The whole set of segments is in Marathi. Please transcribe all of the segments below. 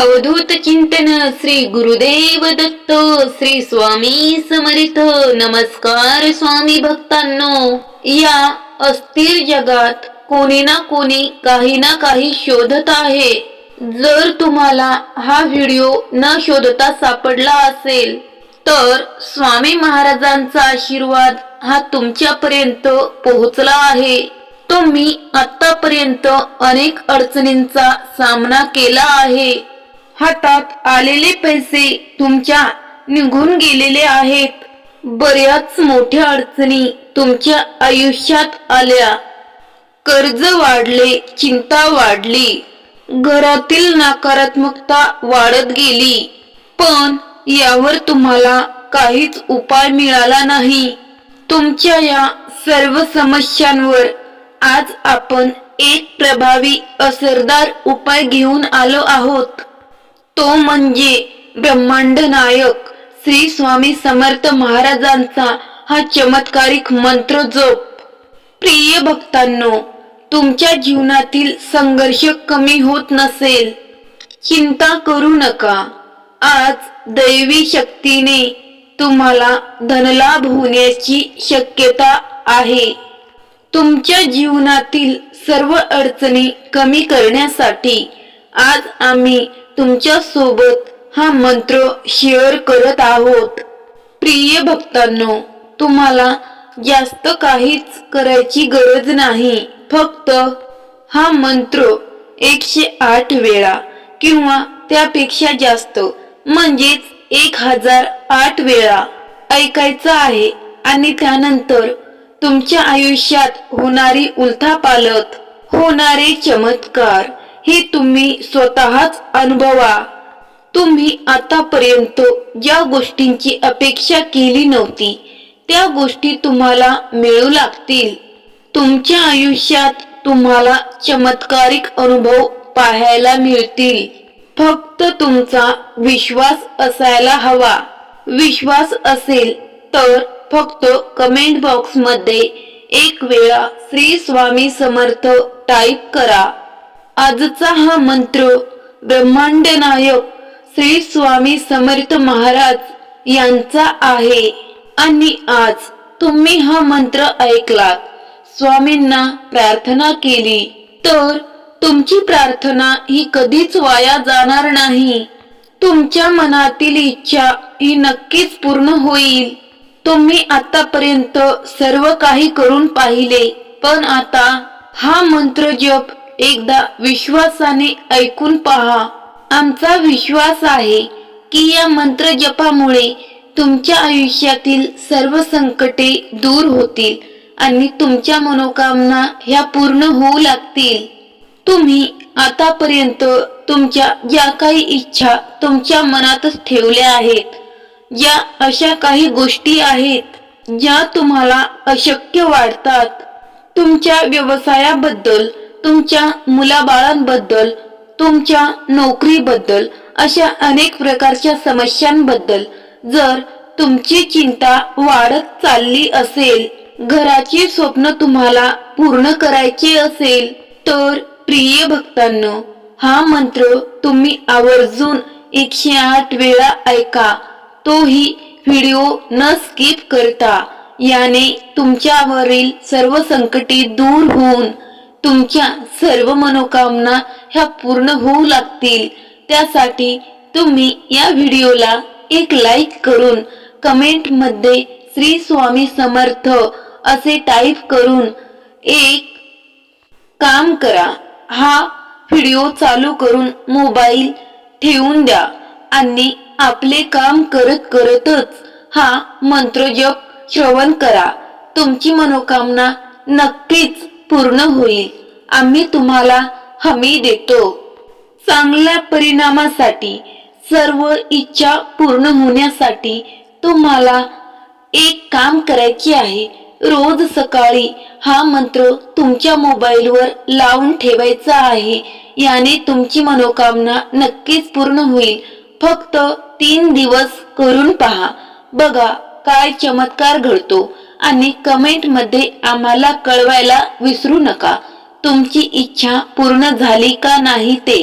अवधूत चिंतन श्री गुरुदेव दत्त श्री स्वामी समर्थ। नमस्कार स्वामी भक्तांनो, या अस्थिर जगात कोणी ना कोणी काही ना काही शोधत आहे। जर तुम्हाला हा व्हिडिओ न शोधता सापडला असेल तर स्वामी महाराजांचा आशीर्वाद हा तुमच्यापर्यंत पोहोचला आहे। तुम्ही आतापर्यंत अनेक अडचणींचा सामना केला आहे। हातात आलेले पैसे तुमच्या निघून गेलेले आहेत। बऱ्याच मोठ्या अडचणी तुमच्या आयुष्यात आल्या। कर्ज वाढले, चिंता वाढली, घरातील नकारात्मकता वाढत गेली, पण यावर तुम्हाला काहीच उपाय मिळाला नाही। तुमच्या या सर्व समस्यांवर आज आपण एक प्रभावी असरदार उपाय घेऊन आलो आहोत। तो म्हणजे ब्रह्मांड नायक श्री स्वामी समर्थ महाराजांचा हा चमत्कारिक मंत्र जप। प्रिय भक्तांनो, तुमच्या जीवनातील संघर्ष कमी होत नसेल, चिंता करू नका। आज दैवी शक्तीने तुम्हाला धनलाभ होण्याची शक्यता आहे। तुमच्या जीवनातील सर्व अडचणी कमी करण्यासाठी आज आम्ही तुमच्या सोबत हा मंत्र शेअर करत आहोत। प्रिय भक्तांनो, तुम्हाला जास्त काहीच करायची गरज नाही। फक्त हा मंत्र 108 वेळा किंवा त्यापेक्षा जास्त म्हणजेच 1008 वेळा ऐकायचा आहे आणि त्यानंतर तुमच्या आयुष्यात होणारी उलथापालथ, होणारे चमत्कार हे तुम्ही स्वतःच अनुभवा। तुम्ही आतापर्यंत ज्या गोष्टींची अपेक्षा केली नव्हती त्या गोष्टी तुम्हाला मिळू लागतील। तुमच्या आयुष्यात तुम्हाला चमत्कारिक अनुभव पाहायला मिळतील। फक्त तुमचा विश्वास असायला हवा। विश्वास असेल तर फक्त कमेंट बॉक्स मध्ये एक वेळा श्री स्वामी समर्थ टाइप करा। आजचा हा मंत्र ब्रह्मांड नायक श्री स्वामी समर्थ महाराज यांचा आहे आणि आज तुम्ही हा मंत्र ऐकलात, स्वामींना प्रार्थना केली तर तुमची प्रार्थना ही कधीच वाया जाणार नाही। तुमच्या मनातील इच्छा ही नक्कीच पूर्ण होईल। तुम्ही आतापर्यंत सर्व काही करून पाहिले, पण आता हा मंत्र जप एकदा विश्वासाने ऐकून पहा। आमचा विश्वास आहे की या मंत्र जपामुळे तुमच्या आयुष्यातील सर्व संकटे दूर होतील आणि तुमच्या मनोकामना ह्या पूर्ण होऊ लागतील। तुम्ही आतापर्यंत तुमच्या ज्या काही इच्छा तुमच्या मनातच ठेवल्या आहेत, ज्या अशा काही गोष्टी आहेत ज्या तुम्हाला अशक्य वाटतात, तुमच्या व्यवसायाबद्दल, तुमच्या मुलाबाळांबद्दल, तुमच्या नोकरीबद्दल, अशा अनेक प्रकारच्या समस्यांबद्दल जर तुमची चिंता वाढत चालली असेल, घराचे स्वप्न तुम्हाला पूर्ण करायचे असेल, तर प्रिय भक्तांनो, हा मंत्र तुम्ही आवर्जून 108 वेळा ऐका, तोही व्हिडिओ न स्किप करता। याने तुमच्यावरील सर्व संकटे दूर होऊन तुमच्या सर्व मनोकामना ह्या पूर्ण होऊ लागतील। त्यासाठी तुम्ही या व्हिडिओला एक लाईक करून कमेंट मध्ये श्री स्वामी समर्थ असे टाइप करून एक काम करा, हा व्हिडिओ चालू करून मोबाईल ठेवून द्या आणि आपले काम करत करतच हा मंत्र जप श्रवण करा। तुमची मनोकामना नक्कीच पूर्ण होईल, आम्ही तुम्हाला हमी देतो। चांगल्या परिणामासाठी, सर्व इच्छा पूर्ण होण्यासाठी तुम्हाला एक काम करायचे आहे। रोज सकाळी हा मंत्र तुमच्या मोबाईलवर लावून ठेवायचा आहे। याने तुमची मनोकामना नक्कीच पूर्ण होईल। फक्त 3 दिवस करून पहा, बघा काय चमत्कार घडतो आणि कमेंट मध्ये आम्हाला कळवायला विसरू नका तुमची इच्छा पूर्ण झाली का नाही ते।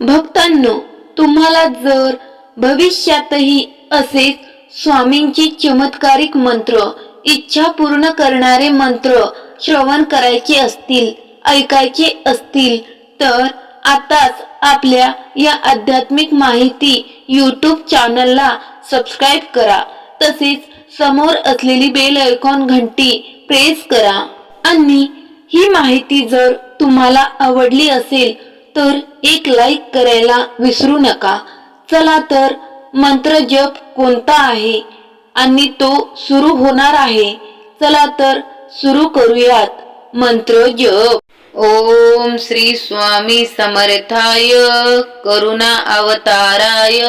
भक्तांनो, तुम्हाला जर भविष्यातही असेच स्वामींची चमत्कारिक मंत्र, इच्छा पूर्ण करणारे मंत्र श्रवण करायचे असतील, ऐकायचे असतील तर आताच आपल्या या आध्यात्मिक माहिती YouTube चॅनलला सबस्क्राईब करा. तसेच समोर असलेली बेल आयकॉन घंटी प्रेस करा. आणि ही माहिती जर तुम्हाला आवडली असेल तर एक लाईक करायला विसरू नका. चला तर मंत्र जप कोणता आहे आणि तो सुरू होणार आहे. चला तर सुरू करूयात मंत्र जप. ओम श्री स्वामी समर्थाय करुणा अवताराय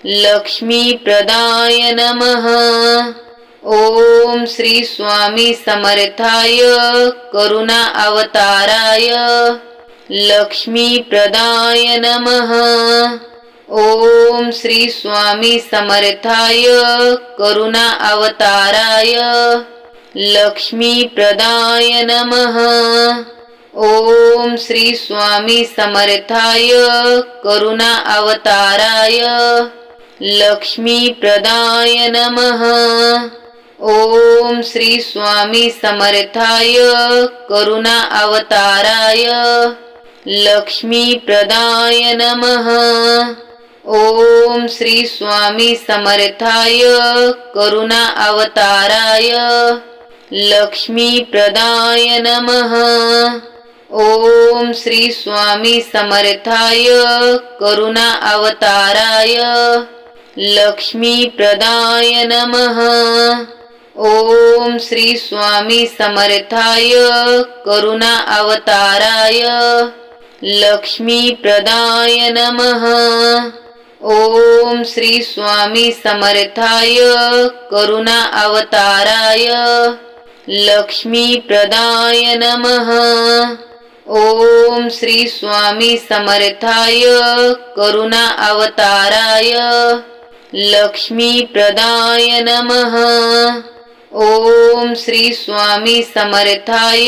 लक्ष्मी प्रदाय नमः. ओम श्री स्वामी समर्थाय करुणा अवताराय लक्ष्मी प्रदाय नमः. ओम श्री स्वामी समर्थाय करुणा अवताराय लक्ष्मी प्रदाय नमः. ओम श्री स्वामी समर्थाय करुणा अवताराय लक्ष्मी प्रदाय नमः. ओम श्री स्वामी समर्थाय करुणा अवताराय लक्ष्मी प्रदाय नमः. ओम श्री स्वामी समर्थाय करुणा अवताराय लक्ष्मी प्रदाय नमः. ओम श्री स्वामी समर्थाय करुणा अवताराय लक्ष्मी प्रदाय नमः. ओम श्री स्वामी समर्थाय करुणा अवताराय लक्ष्मी प्रदाय नमः. ओम श्री स्वामी समर्थाय करुणा अवताराय लक्ष्मी प्रदाय नमः. ओम श्री स्वामी समर्थाय करुणा अवताराय लक्ष्मी प्रदाय नमः. ओम श्री स्वामी समर्थाय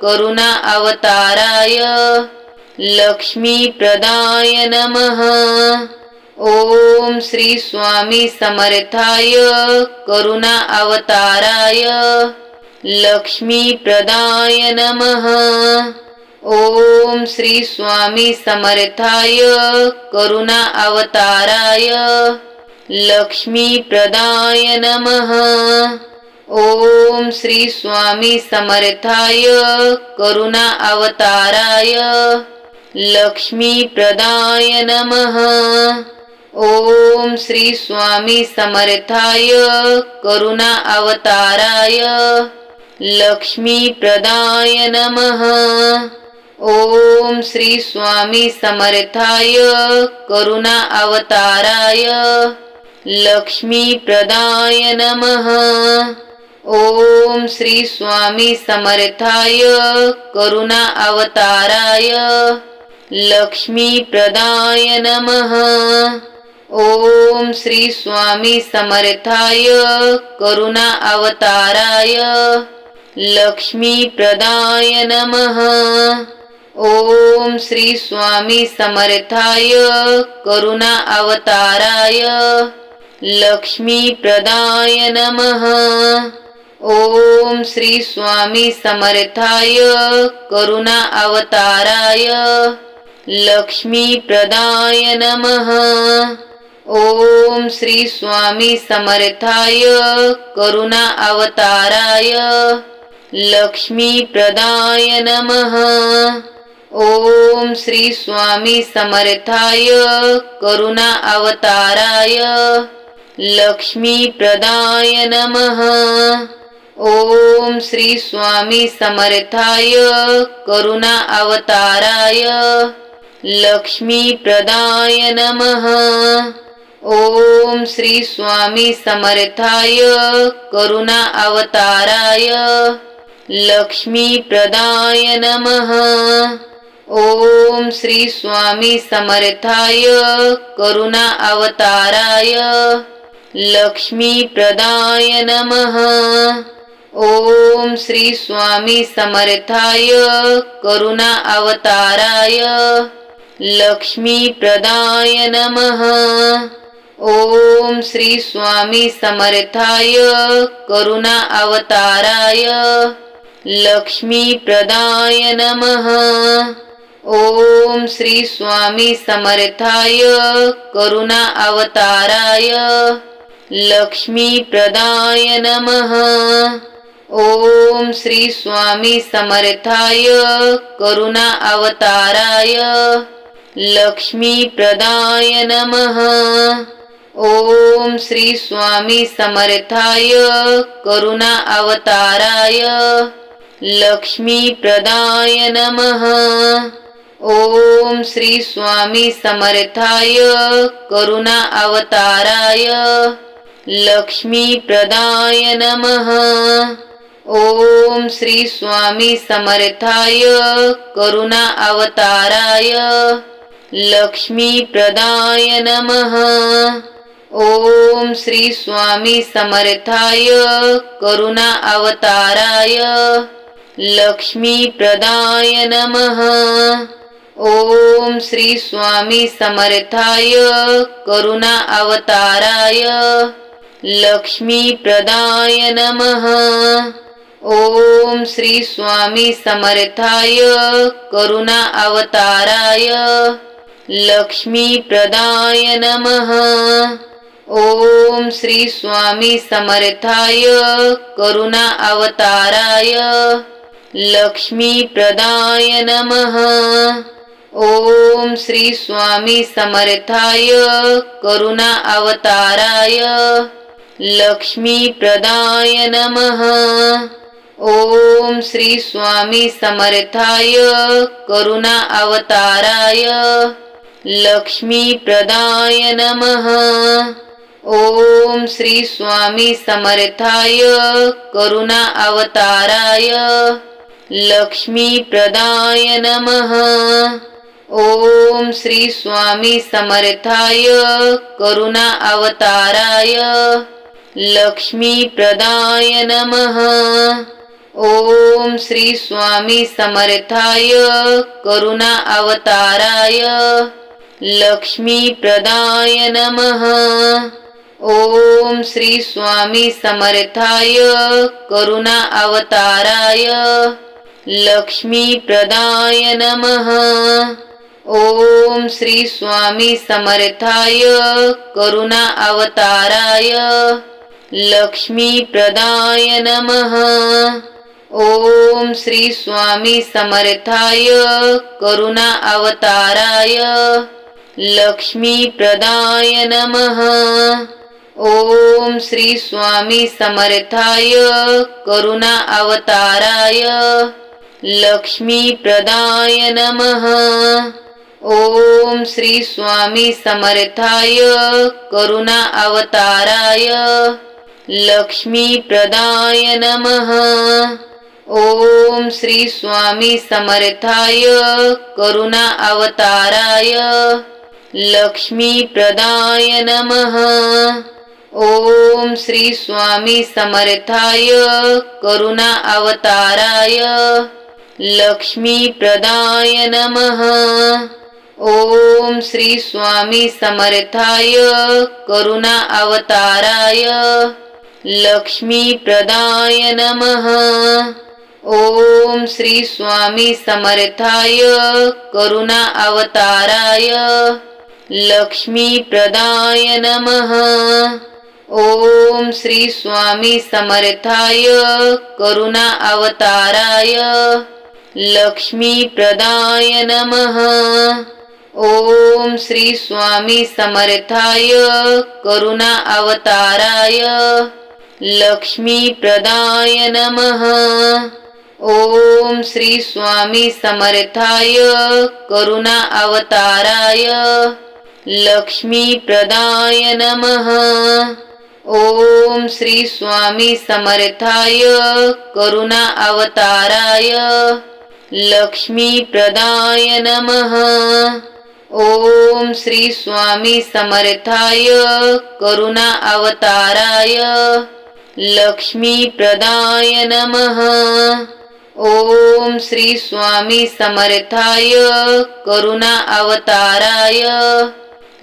करुणा अवताराय लक्ष्मी प्रदाय नमः. ओम श्री स्वामी समर्थाय करुणा अवताराय लक्ष्मी प्रदाय नमः. ओम श्री स्वामी समर्थाय करुणा अवताराय लक्ष्मी प्रदाय नमः. ओम श्री स्वामी समर्थाय करुणा अवताराय लक्ष्मी प्रदाय नमः. ओम श्री स्वामी समर्थाय करुणा अवताराय लक्ष्मी प्रदाय नमः. ओम श्री स्वामी समर्थाय करुणा अवताराय लक्ष्मी प्रदाय नमः. ओम श्री स्वामी समर्थाय करुणा अवताराय लक्ष्मी प्रदाय नमः. ओम श्री स्वामी समर्थाय करुणा अवताराय लक्ष्मी प्रदाय नमः. ओम श्री स्वामी समर्थाय करुणा अवताराय लक्ष्मी प्रदाय नमः. ओम श्री स्वामी समर्थाय करुणा अवताराय लक्ष्मी प्रदाय नमः. ओम श्री स्वामी समर्थाय करुणा अवताराय लक्ष्मी प्रदाय नमः. ओम श्री स्वामी समर्थाय करुणा अवताराय लक्ष्मी प्रदाय नमः. ओम श्री स्वामी समर्थाय करुणा अवताराय लक्ष्मी प्रदाय नमः. ओम श्री स्वामी समर्थाय करुणा अवताराय लक्ष्मी प्रदाय नमः. ओम श्री स्वामी समर्थाय करुणा अवताराय लक्ष्मी प्रदाय नमः. ओम श्री स्वामी समर्थाय करुणा अवताराय लक्ष्मीप्रदाय नमः। ओम श्री स्वामी समर्थाय करुणा अवताराय लक्ष्मीप्रदाय नमः। ओम श्री स्वामी समर्थाय करुणा अवताराय लक्ष्मीप्रदाय नमः। ओम श्री स्वामी समर्थाय करुणा अवताराय लक्ष्मीप्रदाय नमः। ओम श्री स्वामी समर्थाय करुणा अवताराय लक्ष्मीप्रदाय नमः। ओम श्री स्वामी समर्थाय करुणा अवताराय लक्ष्मीप्रदाय नमः। ओम श्री स्वामी समर्थाय करुणा अवताराय लक्ष्मीप्रदाय नमः। ओम श्री स्वामी समर्थाय करुणा अवताराय लक्ष्मीप्रदाय नमः। ओम श्री स्वामी समर्थाय करुणा अवताराय लक्ष्मीप्रदाय नमः। ओम श्री स्वामी समर्थाय करुणा अवताराय लक्ष्मीप्रदाय नमः। ओम श्री स्वामी समर्थाय करुणा अवताराय लक्ष्मीप्रदाय नमः। ओम श्री स्वामी समर्थाय करुणा अवताराय लक्ष्मीप्रदाय नमः। ओम श्री स्वामी समर्थाय करुणा अवताराय लक्ष्मीप्रदाय नमः। ओम श्री स्वामी समर्थाय करुणा अवताराय लक्ष्मीप्रदाय नमः। ओम श्री स्वामी समर्थाय करुणा अवताराय लक्ष्मीप्रदाय नमः। ओम श्री स्वामी समर्थाय करुणा अवताराय लक्ष्मीप्रदाय नमः। ओम श्री स्वामी समर्थाय करुणा अवताराय लक्ष्मीप्रदाय नमः। ओम श्री स्वामी समर्थाय करुणा अवताराय लक्ष्मीप्रदाय नमः। ओम श्री स्वामी समर्थाय करुणा अवताराय लक्ष्मीप्रदाय नमः। ओम श्री स्वामी समर्थाय करुणा अवताराय लक्ष्मीप्रदाय नमः। ओम श्री स्वामी समर्थाय करुणा अवताराय लक्ष्मीप्रदाय नमः। ओम श्री स्वामी समर्थाय करुणा अवताराय लक्ष्मीप्रदाय नमः। ओम श्री स्वामी समर्थाय करुणा अवताराय लक्ष्मीप्रदाय नमः। ओम श्री स्वामी समर्थाय करुणा अवताराय लक्ष्मीप्रदाय नमः। ओम श्री स्वामी समर्थाय करुणा अवताराय लक्ष्मीप्रदाय नमः। ओम श्री स्वामी समर्थाय करुणा अवताराय लक्ष्मीप्रदाय नमः। ओम श्री स्वामी समर्थाय करुणा अवताराय लक्ष्मीप्रदाय नमः। ओम श्री स्वामी समर्थाय करुणा अवताराय लक्ष्मीप्रदाय नमः। ओम श्री स्वामी समर्थाय करुणा अवताराय लक्ष्मीप्रदाय नमः। ओम श्री स्वामी समर्थाय करुणा अवताराय लक्ष्मीप्रदाय नमः। ओम श्री स्वामी समर्थाय करुणा अवताराय